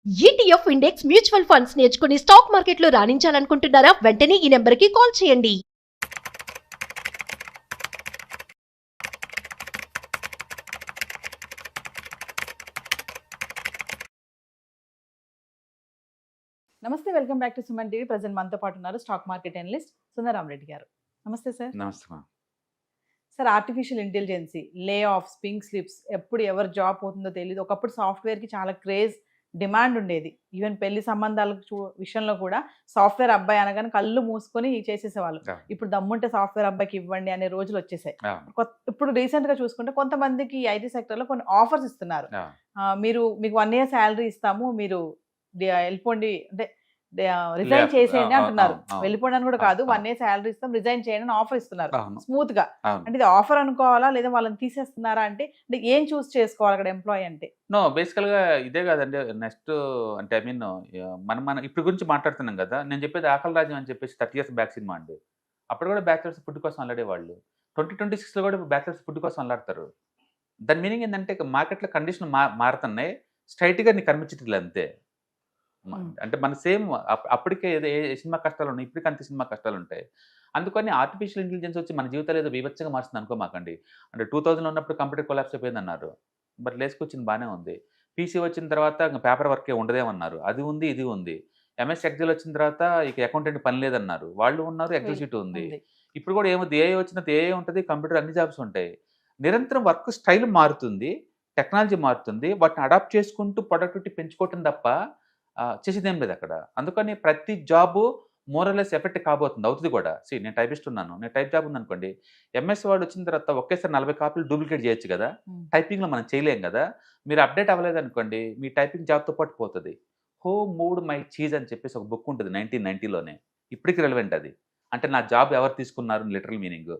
ETF index mutual funds నేర్చుకుని stock మార్కెట్లో రాణించాలనుకుంటున్నారా? వెంటనే ఈ నెంబర్కి కాల్ చేయండి. నమస్తే, welcome back to Suman TV. Present మనతో పాటు ఉన్నారు స్టాక్ మార్కెట్ అనలిస్ట్ సుందరరామరెడ్డి గారు. నమస్తే సార్. నమస్తే మా. సార్, ఆర్టిఫిషియల్ ఇంటెలిజెన్సీ, లే ఆఫ్స్, పింక్ స్లిప్స్, ఎప్పుడు ఎవరు జాబ్ పోతుందో తెలియదు. ఒకప్పుడు సాఫ్ట్వేర్కి చాలా క్రేజ్, డిమాండ్ ఉండేది. ఈవెన్ పెళ్లి సంబంధాల విషయంలో కూడా సాఫ్ట్వేర్ అబ్బాయి అనగానే కళ్ళు మూసుకొని చేసేసేవాళ్ళు. ఇప్పుడు దమ్ముంటే సాఫ్ట్వేర్ అబ్బాయికి ఇవ్వండి అనే రోజులు వచ్చేసాయి. ఇప్పుడు రీసెంట్గా చూసుకుంటే కొంతమందికి ఐటీ సెక్టర్లో కొన్ని ఆఫర్స్ ఇస్తున్నారు. మీకు 1 year శాలరీ ఇస్తాము, మీరు వెళ్ళిపోండి అంటే రిజైన్ చేసేయండి అంటున్నారు. వెళ్ళిపోండి అని కూడా కాదు, 1 year శాలరీ ఇస్తాం, రిజైన్ చేయండి అని ఆఫర్ ఇస్తున్నారు స్మూత్ గా. అంటే ఇది ఆఫర్ అనుకోవాలా లేదా వాళ్ళని తీసేస్తున్నారా? అంటే ఏం చూస్ చేసుకోవాలి అక్కడ ఎంప్లాయీ అంటే? నో, బేసికల్ గా ఇదే కాదండి. నెక్స్ట్ అంటే ఐ మీన్ మనం ఇప్పుడు గురించి మాట్లాడుతున్నాం కదా. నేను చెప్పేది ఆకలి రాజ్యం అని చెప్పేసి 30 years బ్యాక్ సినిమా అండి. అప్పుడు కూడా బ్యాచిలర్స్ ఫుడ్ కోసం అల్లాడే వాళ్ళు. 2026లో కూడా బ్యాచిలర్స్ ఫుడ్ కోసం అల్లాడతారు. దాని మీనింగ్ ఏంటంటే మార్కెట్లో కండిషన్ మారుతున్నాయి, స్ట్రైట్ గా నీకు కనిపించట్లేదు అంతే. అంటే మన సేమ్ అప్పటికే ఏ సినిమా కష్టాలు ఉన్నాయి, ఇప్పటికీ అంతే సినిమా కష్టాలు ఉంటాయి. అందుకని ఆర్టిఫిషియల్ ఇంటెలిజెన్స్ వచ్చి మన జీవితాలు ఏదో బీభత్సంగా మారుస్తుంది అనుకోమాకండి. అంటే 2000 ఉన్నప్పుడు కంప్యూటర్ కొలాప్స్ అయిపోయింది అన్నారు, బట్ లేసుకొచ్చింది బాగానే ఉంది. పీసీ వచ్చిన తర్వాత ఇంకా పేపర్ వర్కే ఉండదేమన్నారు, అది ఉంది ఇది ఉంది. ఎంఎస్ ఎక్సెల్ వచ్చిన తర్వాత ఇక అకౌంటెంట్ పని లేదన్నారు, వాళ్ళు ఉన్నారు. ఎక్సెల్ షీట్ ఉంది. ఇప్పుడు కూడా ఏమో ఏఐ వచ్చినది, ఏఐ ఉంటుంది, కంప్యూటర్ అన్ని జాబ్స్ ఉంటాయి. నిరంతరం వర్క్ స్టైల్ మారుతుంది, టెక్నాలజీ మారుతుంది, వాటిని అడాప్ట్ చేసుకుంటూ ప్రొడక్టివిటీ పెంచుకోవటం తప్ప చేసేదేం లేదు అక్కడ. అందుకని ప్రతి జాబు మోరలెస్ ఎఫెక్ట్ కాబోతుంది, అవుతుంది కూడా. నేను టైపిస్ట్ ఉన్నాను, నేను టైప్ జాబ్ ఉందనుకోండి, ఎంఎస్ వర్డ్ వచ్చిన తర్వాత ఒకేసారి 40 కాపీలు డూప్లికేట్ చేయొచ్చు కదా. టైపింగ్లో మనం చేయలేం కదా. మీరు అప్డేట్ అవ్వలేదు అనుకోండి, మీ టైపింగ్ జాబ్తో పాటు పోతుంది. హో మూడ్ మై చీజ్ అని చెప్పేసి ఒక బుక్ ఉంటుంది 1990లోనే, ఇప్పటికి రెలవెంట్ అది. అంటే నా జాబ్ ఎవరు తీసుకున్నారు లిటరల్ మీనింగ్.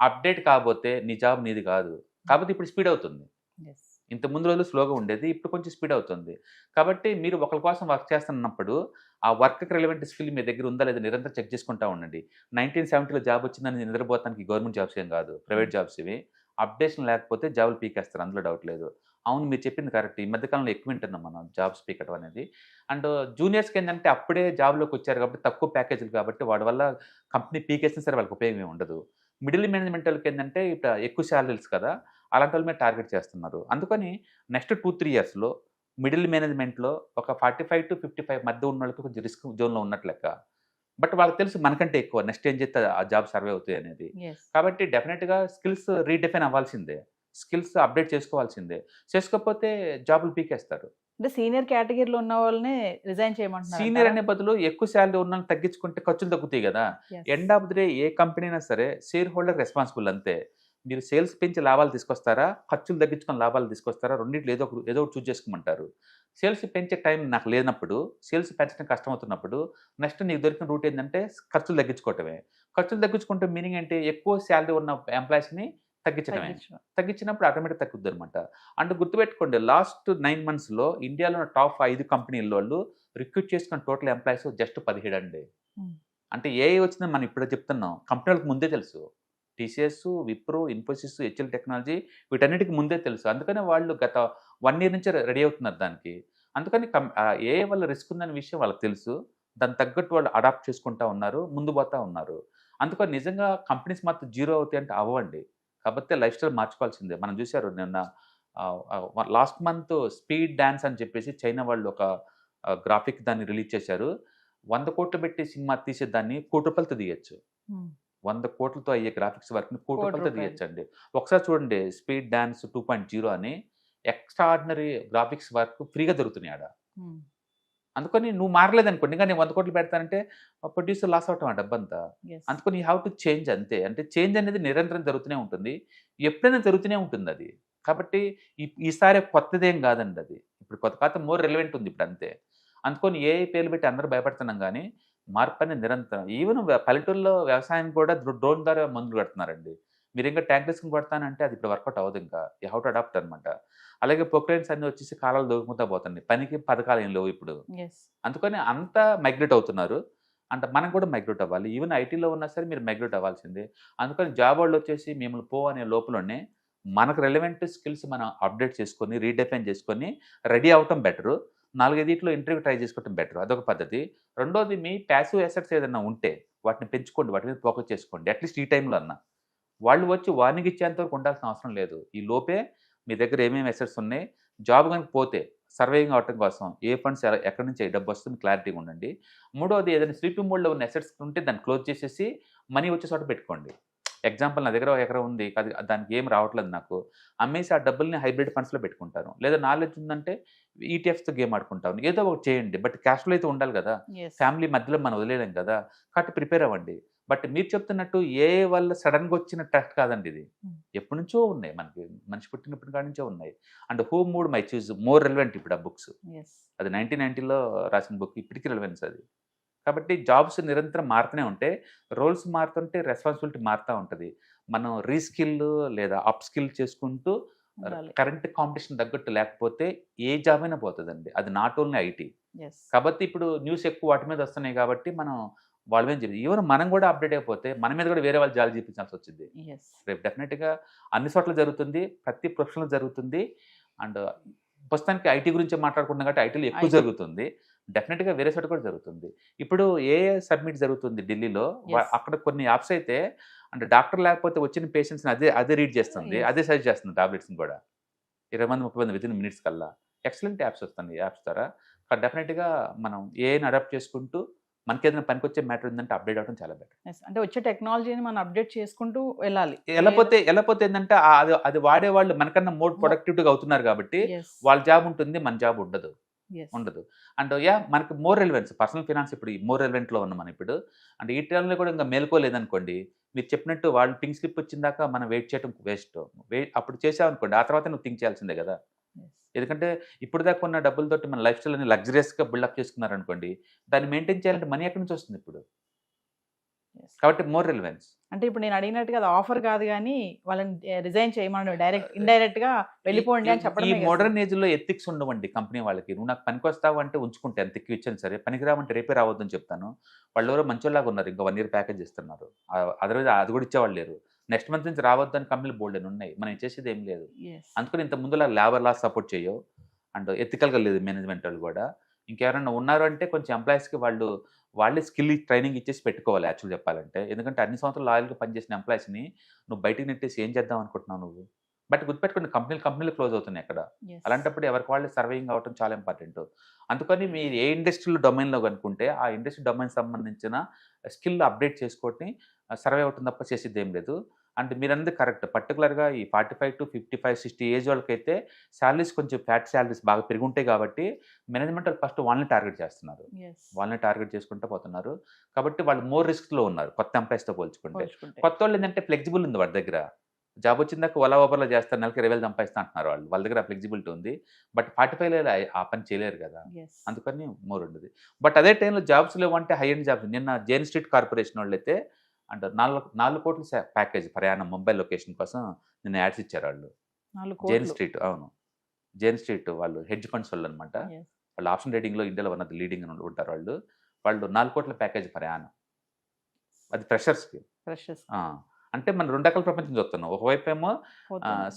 అప్డేట్ కాకపోతే నీ జాబ్ నీది కాదు. కాబట్టి ఇప్పుడు స్పీడ్ అవుతుంది. ఇంత ముందు రోజులు స్లోగా ఉండేది, ఇప్పుడు కొంచెం స్పీడ్ అవుతుంది. కాబట్టి మీరు ఒకరి కోసం వర్క్ చేస్తున్నప్పుడు ఆ వర్క్కి రిలవెంట్ స్కిల్ మీ దగ్గర ఉందా లేదా నిరంతరం చెక్ చేసుకుంటూ ఉండండి. 1970లో జాబ్ వచ్చిందని నిద్రపోతానికి గవర్నమెంట్ జాబ్స్ ఏం కాదు, ప్రైవేట్ జాబ్స్ ఇవి. అప్డేషన్ లేకపోతే జాబులు పీకేస్తారు, అందులో డౌట్ లేదు. అవును, మీరు చెప్పింది కరెక్ట్. ఈ మధ్యకాలంలో ఎక్కువ వింటున్నాం మనం జాబ్స్ పీకటం అనేది. అండ్ జూనియర్స్కి ఏంటంటే అప్పుడే జాబ్లోకి వచ్చారు కాబట్టి తక్కువ ప్యాకేజీలు, కాబట్టి వాడి వల్ల కంపెనీ పీకేసినా సరే వాళ్ళకి ఉపయోగం ఉండదు. మిడిల్ మేనేజ్మెంట్ వాళ్ళకి ఏంటంటే ఇప్పుడు ఎక్కువ శాలరీస్ కదా, అలాంటి వాళ్ళ మీద టార్గెట్ చేస్తున్నారు. అందుకని నెక్స్ట్ 2-3 yearsలో మిడిల్ మేనేజ్మెంట్లో ఒక 45 to 55 మధ్య ఉన్న వాళ్ళకి కొంచెం రిస్క్ జోన్లో ఉన్నట్లు లెక్క. బట్ వాళ్ళకి తెలుసు మనకంటే ఎక్కువ నెక్స్ట్ ఏం చేస్తే ఆ జాబ్ సర్వే అవుతాయి అనేది. కాబట్టి డెఫినెట్గా స్కిల్స్ రీడిఫైన్ అవ్వాల్సిందే, స్కిల్స్ అప్డేట్ చేసుకోవాల్సిందే. చేసుకోకపోతే జాబులు పీకేస్తారు. అంటే సీనియర్ కేటగిరీలో ఉన్న వాళ్ళని రిజైన్ చేయమంటున్నారు. సీనియర్ అనే బదులు ఎక్కువ శాలరీ ఉన్న వాళ్ళని తగ్గించుకుంటే ఖర్చులు తగ్గుతాయి కదా. End of the day A company అయినా సరే షేర్ హోల్డర్ రెస్పాన్సిబుల్ అంతే. మీరు సేల్స్ పెంచి లాభాలు తీసుకొస్తారా, ఖర్చులు తగ్గించుకొని లాభాలు తీసుకొస్తారా, రెండింటిలో ఏదో ఒకటి చూజ్ చేసుకోమంటారు. సేల్స్ పెంచే టైం నాకు లేనప్పుడు, సేల్స్ పెంచడం కష్టమవుతున్నప్పుడు నెక్స్ట్ నీకు దొరికిన రూట్ ఏంటంటే ఖర్చులు తగ్గించుకోవటమే. ఖర్చులు తగ్గించుకుంటే మీనింగ్ ఏంటి, ఎక్కువ శాలరీ ఉన్న ఎంప్లాయీస్ని తగ్గించడమే. తగ్గించినప్పుడు ఆటోమేటిక్ తగ్గుద్ది అనమాట. అంటే గుర్తుపెట్టుకోండి, లాస్ట్ 9 monthsలో ఇండియాలో టాప్ 5 కంపెనీల వాళ్ళు రిక్రూట్ చేసుకున్న టోటల్ ఎంప్లాయీస్ జస్ట్ 17 అండి. అంటే ఏఐ వచ్చిందని మనం ఇప్పుడే చెప్తున్నాం, కంపెనీలకు ముందే తెలుసు. TCS, Wipro, Infosys, HL technology వీటన్నిటికి ముందే తెలుసు. అందుకనే వాళ్ళు గత 1 year నుంచి రెడీ అవుతున్నారు దానికి. అందుకని ఏఐ వల్ల రిస్క్ ఉందనే విషయం వాళ్ళకి తెలుసు. దానికి తగ్గట్టు వాళ్ళు అడాప్ట్ చేసుకుంటూ ఉన్నారు, ముందు పోతూ ఉన్నారు. అందుకని నిజంగా కంపెనీస్ మాత్రం జీరో అవుతాయి అంటే అవ్వండి. కాకపోతే లైఫ్ స్టైల్ మార్చుకోవాల్సిందే. మనం చూసారు నిన్న లాస్ట్ మంత్ స్పీడ్ డాన్స్ అని చెప్పేసి చైనా వాళ్ళు ఒక గ్రాఫిక్ దాన్ని రిలీజ్ చేశారు. 100 కోట్లు పెట్టి సినిమా తీసేదాన్ని ₹1,00,00,000 తీయచ్చు. 100 కోట్లతో అయ్యే గ్రాఫిక్స్ వర్క్ని ₹1,00,00,000 తీయచ్చండి. ఒకసారి చూడండి, స్పీడ్ డాన్స్ 2.0 అని ఎక్స్ట్రాడినరీ గ్రాఫిక్స్ వర్క్ ఫ్రీగా దొరుకుతున్నాయి ఆడ. అందుకని నువ్వు మారలేదనుకోండి, ఇంకా నేను 100 కోట్లు పెడతానంటే ప్రొడ్యూసర్ లాస్ అవటం ఆ డబ్బంతా. అందుకని యూ హ్యావ్ టు చేంజ్ అంతే. అంటే చేంజ్ అనేది నిరంతరం జరుగుతూనే ఉంటుంది, ఎప్పుడైనా జరుగుతూనే ఉంటుంది అది. కాబట్టి ఈసారి కొత్తదేం కాదండి అది. ఇప్పుడు కొత్త కాత మోర్ రిలవెంట్ ఉంది ఇప్పుడు అంతే. అందుకని ఏ పేర్లు పెట్టి అందరూ భయపడుతున్నాం కానీ మార్పు అనేది నిరంతరం. ఈవెన్ పల్లెటూరులో వ్యవసాయం కూడా డ్రోన్ ద్వారా మందులు కడుతున్నారండి. మీరు ఇంకా ట్యాంక్ తీసుకుని కొడతానంటే అది ఇప్పుడు వర్కౌట్ అవ్వదు. ఇంకా యూ హ్యావ్ టు అడాప్ట్ అనమాట. అలాగే పొక్లైన్స్ అన్ని వచ్చేసి కాలాలు దొరుకుతూ పోతున్నాయి, పనికి పథకాలు ఏం లేవు ఇప్పుడు. అందుకని అంతా మైగ్రేట్ అవుతున్నారు. అంటే మనం కూడా మైగ్రేట్ అవ్వాలి. ఈవెన్ ఐటీలో ఉన్నా సరే మీరు మైగ్రేట్ అవ్వాల్సిందే. అందుకని జాబ్ వాళ్ళు వచ్చేసి మిమ్మల్ని పో అనే లోపలనే మనకు రెలవెంట్ స్కిల్స్ మనం అప్డేట్ చేసుకొని రీడిఫైన్ చేసుకొని రెడీ అవటం బెటరు. 4-5 ఇంటర్వ్యూ ట్రై చేసుకోవడం బెటర్, అదొక పద్ధతి. రెండోది మీ ప్యాసివ్ అసెట్స్ ఏదైనా ఉంటే వాటిని పెంచుకోండి, వాటి మీద ఫోకస్ చేసుకోండి. అట్లీస్ట్ ఈ టైంలో అన్నా వాళ్ళు వచ్చి వార్నింగ్ ఇచ్చేంత వరకు ఉండాల్సిన అవసరం లేదు. ఈ లోపే మీ దగ్గర ఏమేమి అసెట్స్ ఉన్నాయి, జాబ్ కనుక పోతే సర్వైవింగ్ అవటం కోసం ఏ ఫండ్స్ ఎక్కడి నుంచి డబ్బు వస్తుంది క్లారిటీగా ఉండండి. మూడోది ఏదైనా స్లీపింగ్ మోడ్లో ఉన్న అసెట్స్ ఉంటే దాన్ని క్లోజ్ చేసేసి మనీ వచ్చే చోట పెట్టుకోండి. ఎగ్జాంపుల్, నా దగ్గర 1 ఎకరం ఉంది, దానికి ఏం రావట్లేదు నాకు, అమ్మేసి ఆ డబ్బుల్ని హైబ్రిడ్ ఫండ్స్లో పెట్టుకుంటాను. లేదా నాలెడ్జ్ ఉందంటే ఈటీఎఫ్స్తో గేమ్ ఆడుకుంటాను. ఏదో ఒకటి చేయండి, బట్ క్యాష్ ఫ్లో అయితే ఉండాలి కదా. ఫ్యామిలీ మధ్యలో మనం వదిలేయలేం కదా, కాబట్టి ప్రిపేర్ అవ్వండి. బట్ మీరు చెప్తున్నట్టు ఏ వల్ల సడన్గా వచ్చిన ట్రస్ట్ కాదండి ఇది, ఎప్పటి నుంచో ఉన్నాయి, మనకి మనిషి పుట్టినప్పటి కాడి నుంచో ఉన్నాయి. And home mood my choose more relevant ఇప్పుడు ఆ బుక్స్. అది 1990లో రాసిన బుక్, ఇప్పటికీ రెలవెన్స్ అది. కాబట్టి జాబ్స్ నిరంతరం మారుతూనే ఉంటాయి, రోల్స్ మారుతుంటే రెస్పాన్సిబిలిటీ మారుతూ ఉంటుంది. మనం రీస్కిల్ లేదా అప్ స్కిల్ చేసుకుంటూ కరెంట్ కాంపిటీషన్ తగ్గట్టు లేకపోతే ఏ జాబ్ అయినా పోతుందండి. అది నాట్ ఓన్లీ ఐటీ. కాబట్టి ఇప్పుడు న్యూస్ ఎక్కువ వాటి మీద వస్తున్నాయి కాబట్టి మనం వాళ్ళ మీద చెప్పి ఈవెన్ మనం కూడా అప్డేట్ అయిపోతే మన మీద కూడా వేరే వాళ్ళు జాలి చూపించాల్సి వచ్చింది. రేపు డెఫినెట్గా అన్ని చోట్ల జరుగుతుంది, ప్రతి ప్రొఫెషన్లో జరుగుతుంది. అండ్ ప్రస్తుతానికి ఐటీ గురించి మాట్లాడుకున్నాం కాబట్టి ఐటీలో ఎక్కువ జరుగుతుంది, డెఫినెట్గా వేరే చోట కూడా జరుగుతుంది. ఇప్పుడు ఏ సబ్మిట్ జరుగుతుంది ఢిల్లీలో, అక్కడ కొన్ని యాప్స్ అయితే అంటే డాక్టర్ లేకపోతే వచ్చిన పేషెంట్స్ని అదే రీడ్ చేస్తుంది, అదే సజెస్ట్ చేస్తుంది టాబ్లెట్స్ని కూడా. 20 మంది 30 మంది వితిన్ మినిట్స్ కల్లా ఎక్సలెంట్ యాప్స్ వస్తుంది. యాప్స్ ద్వారా డెఫినెట్గా మనం ఏఐని అడాప్ట్ చేసుకుంటూ మనకి ఏదైనా పనికి వచ్చే మ్యాటర్ ఉందంటే అప్డేట్ అవ్వడం చాలా బెటర్. అంటే వచ్చే టెక్నాలజీని మనం అప్డేట్ చేసుకుంటూ వెళ్ళాలి. వెళ్ళపోతే ఏంటంటే అది వాడేవాళ్ళు మనకన్నా మోర్ ప్రొడక్టివ్గా అవుతున్నారు కాబట్టి వాళ్ళ జాబ్ ఉంటుంది, మన జాబ్ ఉండదు. అండ్ మనకి మోర్ రెలవెన్స్, పర్సనల్ ఫినాన్స్ ఇప్పుడు మోర్ రెలవెంట్లో ఉన్నాం మనం ఇప్పుడు. అంటే ఈ టైంలో కూడా ఇంకా మేలుకోలేదనుకోండి, మీరు చెప్పినట్టు వాళ్ళు పింక్ స్లిప్ వచ్చిందాక మనం వెయిట్ చేయడం వేస్ట్. అప్పుడు చేసామనుకోండి, ఆ తర్వాత నువ్వు థింక్ చేయాల్సిందే కదా. ఎందుకంటే ఇప్పుడు దాకా ఉన్న డబ్బులతోటి మన లైఫ్ స్టైల్ అని లగ్జరియస్గా బిల్డప్ చేసుకున్నారనుకోండి, దాన్ని మెయింటైన్ చేయాలంటే మనీ ఎక్కడి నుంచి వస్తుంది ఇప్పుడు. కాబట్టి మోర్ రెలవెన్స్. అంటే ఇప్పుడు నేను అడిగినట్టుగా అది ఆఫర్ కాదు కానీ వాళ్ళని రిజైన్ చేయమని డైరెక్ట్ ఇండైరెక్ట్ గా వెళ్ళిపోండి అని చెప్పడం. ఈ మోడర్న్ ఏజ్ లో ఎథిక్స్ ఉండవండి కంపెనీ వాళ్ళకి. నువ్వు నాకు పనికి వస్తావు అంటే ఉంచుకుంటే ఎంత ఎక్కువ ఇచ్చాను సరే, పనికి రావంటే రేపే రావద్దని చెప్తాను. వాళ్ళు ఎవరో మంచోళ్ళలాగా ఉన్నారు, ఇంకా 1 year ప్యాకేజ్ ఇస్తున్నారు, అదర్వైజ్ అది కూడా ఇచ్చేవాళ్ళు లేరు. నెక్స్ట్ మంత్ నుంచి రావద్దు అని కంపెనీలు బోల్డ్ అని ఉన్నాయి, మనం చేసేది ఏం లేదు. అందుకని ఇంత ముందులా లేబర్ లాస్ సపోర్ట్ చేయవు అండ్ ఎథికల్గా లేదు మేనేజ్మెంట్ వాళ్ళు కూడా. ఇంకెవరైనా ఉన్నారు అంటే కొంచెం ఎంప్లాయీస్కి వాళ్ళే స్కిల్ ట్రైనింగ్ ఇచ్చేసి పెట్టుకోవాలి యాక్చువల్ చెప్పాలంటే. ఎందుకంటే అన్ని సంవత్సరాలు లాయల్గా పనిచేసిన ఎంప్లాయీస్ని నువ్వు బయటికి నెట్టేసి ఏం చేద్దాం అనుకుంటున్నావు నువ్వు. బట్ గుర్తుపెట్టుకుని కంపెనీలు క్లోజ్ అవుతున్నాయి అక్కడ. అలాంటప్పుడు ఎవరికి వాళ్ళే సర్వైవింగ్ అవ్వడం చాలా ఇంపార్టెంట్. అందుకని మీరు ఏ ఇండస్ట్రీలో డొమైన్లో కనుక్కుంటే ఆ ఇండస్ట్రీ డొమైన్ సంబంధించిన స్కిల్ అప్డేట్ చేసుకొని సర్వైవ్ అవుతుంది తప్ప చేసేది ఏం లేదు. అంటే మీరు అనేది కరెక్ట్. పర్టికులర్గా ఈ 45 to 55, 60 ఏజ్ వాళ్ళకైతే శాలరీస్ కొంచెం ఫ్యాట్ శాలరీస్ బాగా పెరుగుంటాయి కాబట్టి మేనేజ్మెంట్ వాళ్ళు ఫస్ట్ వాళ్ళని టార్గెట్ చేస్తున్నారు, వాళ్ళని టార్గెట్ చేసుకుంటూ పోతున్నారు. కాబట్టి వాళ్ళు మోర్ రిస్క్లో ఉన్నారు కొత్త ఎంప్లాయీస్తో పోల్చుకుంటే. కొత్త వాళ్ళు ఏంటంటే ఫ్లెక్సిబుల్ ఉంది వాళ్ళ దగ్గర. జాబ్ వచ్చిందాక ఓలా ఓవర్లో చేస్తారు, నెలకి 20,000 సంపాదిస్తా అంటున్నారు వాళ్ళు. వాళ్ళ దగ్గర ఫ్లెక్సిబిలిటీ ఉంది. బట్ 45 ఆ పని చేయలేరు కదా, అందుకని మోర్ ఉండదు. బట్ అదే టైంలో జాబ్స్ లేవంటే హై ఎండ్ జాబ్స్. నిన్న జైన్ స్ట్రీట్ కార్పొరేషన్ వాళ్ళు అయితే అంటే 4 కోట్ల ప్యాకేజ్ ప్రయాణం ముంబై లొకేషన్ కోసం నిన్న యాడ్స్ ఇచ్చారు వాళ్ళు. జైన్ స్ట్రీట్, అవును జైన్ స్ట్రీట్ వాళ్ళు హెడ్జ్ ఫండ్స్ వాళ్ళు అనమాట. వాళ్ళు ఆప్షన్ ట్రేడింగ్లో ఇండియాలో ఉన్నది లీడింగ్ ఉంటారు వాళ్ళు. 4 కోట్ల ప్యాకేజ్ ప్రయాణం, అది ఫ్రెషర్స్కి. అంటే మనం 2 రకాల ప్రపంచం చూస్తున్నాం. ఒకవైపు ఏమో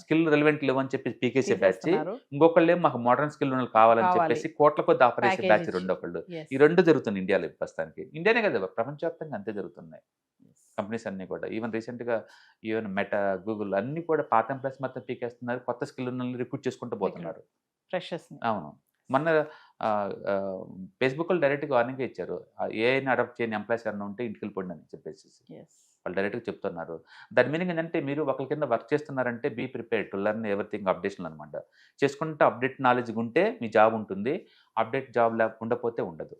స్కిల్ రెలవెంట్ లేవు అని చెప్పి పీకేసే బ్యాచ్, ఇంకొకళ్ళు ఏమో మాకు మోడర్న్ స్కిల్ కావాలని చెప్పేసి కోట్ల కొద్ది ఆఫర్ చేసే బ్యాచ్ రెండొకళ్ళు. ఈ 2 జరుగుతుంది ఇండియాలో ప్రస్తుతానికి. ఇండియానే కదా ప్రపంచవ్యాప్తంగా అంతే జరుగుతున్నాయి కంపెనీస్ అన్నీ కూడా. ఈవెన్ రీసెంట్గా ఈవెన్ మెటా, గూగుల్ అన్నీ కూడా పాత ఎంప్లాయీస్ మొత్తం పీకేస్తున్నారు, కొత్త స్కిల్ ఉన్న రిక్రూట్ చేసుకుంటూ పోతున్నారు ఫ్రెషర్స్. అవును, మొన్న ఫేస్బుక్లో డైరెక్ట్గా వార్నింగ్ ఇచ్చారు, ఏఐని అడాప్ట్ చేయని ఎంప్లాయీస్ ఎవరైనా ఉంటే ఇంటికి వెళ్ళిపోండి అని చెప్పేసి వాళ్ళు డైరెక్ట్గా చెప్తున్నారు. దాని మీనింగ్ ఏంటంటే మీరు ఒకరి కింద వర్క్ చేస్తున్నారంటే be prepared to learn everything updation అనమాట. చేసుకుంటే అప్డేట్ నాలెడ్జ్ ఉంటే మీ జాబ్ ఉంటుంది, అప్డేట్ జాబ్ ఉండకపోతే ఉండదు.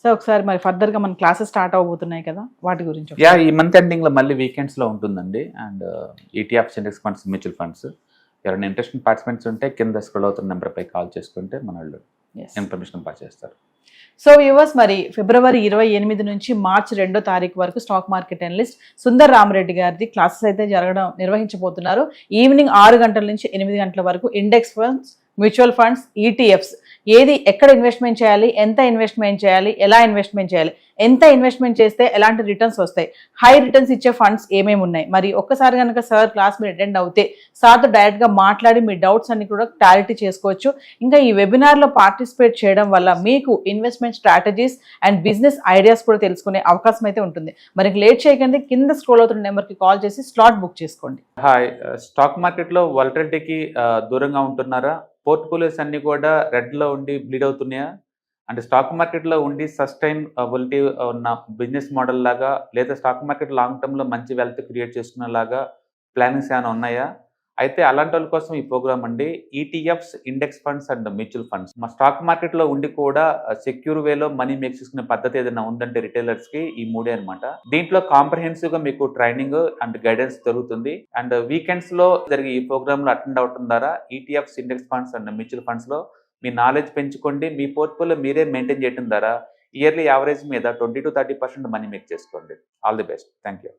సో ఒకసారి మరి ఫర్దర్గా మన క్లాసెస్ స్టార్ట్ అవబోతున్నాయి కదా, వాటి గురించి. ఈ మంత్ ఎండింగ్లో మళ్ళీ వీకెండ్స్లో ఉంటుందండి. And ETFs, index funds, mutual funds ఎవరైనా ఇంట్రెస్టింగ్ పార్టిసిపెంట్స్ ఉంటే కింద స్క్రోల్ అవుతున్న నెంబర్పై కాల్ చేసుకుంటే మన వాళ్ళు ఇన్ఫర్మేషన్ పాస్ చేస్తారు. సో వ్యూవర్స్, మరి ఫిబ్రవరి 28 నుంచి మార్చి 2వ తారీఖు వరకు stock market analyst Sundar Rama Reddy గారిది క్లాసెస్ అయితే నిర్వహించబోతున్నారు. ఈవినింగ్ 6 గంటల నుంచి 8 గంటల వరకు index funds, mutual funds, ETFs ఏది ఎక్కడ ఇన్వెస్ట్మెంట్ చేయాలి, ఎంత ఇన్వెస్ట్మెంట్ చేయాలి, ఎలా ఇన్వెస్ట్మెంట్ చేయాలి, ఎంత ఇన్వెస్ట్మెంట్ చేస్తే ఎలాంటి రిటర్న్స్ వస్తాయి, హై రిటర్న్స్ ఇచ్చే ఫండ్స్ ఏమేమి ఉన్నాయి, మరి ఒక్కసారి కనుక సార్ క్లాస్ మీరు అటెండ్ అవుతే సార్తో డైరెక్ట్గా మాట్లాడి మీ డౌట్స్ అన్ని కూడా క్లారిటీ చేసుకోవచ్చు. ఇంకా ఈ వెబినార్లో పార్టిసిపేట్ చేయడం వల్ల మీకు investment strategies and business ideas కూడా తెలుసుకునే అవకాశం అయితే ఉంటుంది. మరి లేట్ చేయకండి, కింద స్క్రోల్ అవుతున్న నెంబర్కి కాల్ చేసి స్లాట్ బుక్ చేసుకోండి. హాయ్, స్టాక్ మార్కెట్లో వాలటిలిటీకి దూరంగా ఉంటున్నారా? పోర్ట్ఫోలియోస్ అన్ని కూడా రెడ్లో ఉండి బ్లీడ్ అవుతున్నాయా? అంటే స్టాక్ మార్కెట్లో ఉండి సస్టైనబిలిటీ ఉన్న బిజినెస్ మోడల్ లాగా, లేదా స్టాక్ మార్కెట్ లాంగ్ టర్మ్లో మంచి వెల్త్ క్రియేట్ చేసుకునేలాగా ప్లానింగ్స్ ఏమైనా ఉన్నాయా? అయితే అలాంటి వాళ్ళ కోసం ఈ ప్రోగ్రామ్ అండి. ETFs, index funds and mutual funds. మా స్టాక్ మార్కెట్లో ఉండి కూడా సెక్యూర్ వేలో మనీ మేక్ చేసుకునే పద్ధతి ఏదైనా ఉందంటే రిటైలర్స్కి ఈ మూడే అనమాట. దీంట్లో కాంప్రహెన్సివ్గా మీకు ట్రైనింగ్ అండ్ గైడెన్స్ దొరుకుతుంది. అండ్ వీకెండ్స్లో జరిగే ఈ ప్రోగ్రామ్లో అటెండ్ అవడం ద్వారా ETFs, index funds and mutual ఫండ్స్లో మీ నాలెడ్జ్ పెంచుకోండి. మీ పోర్ట్ఫోలియో మీరే మెయింటైన్ చేయడం ద్వారా ఇయర్లీ యావరేజ్ మీద 20 to 30% మనీ మేక్ చేసుకోండి. All the best. Thank you.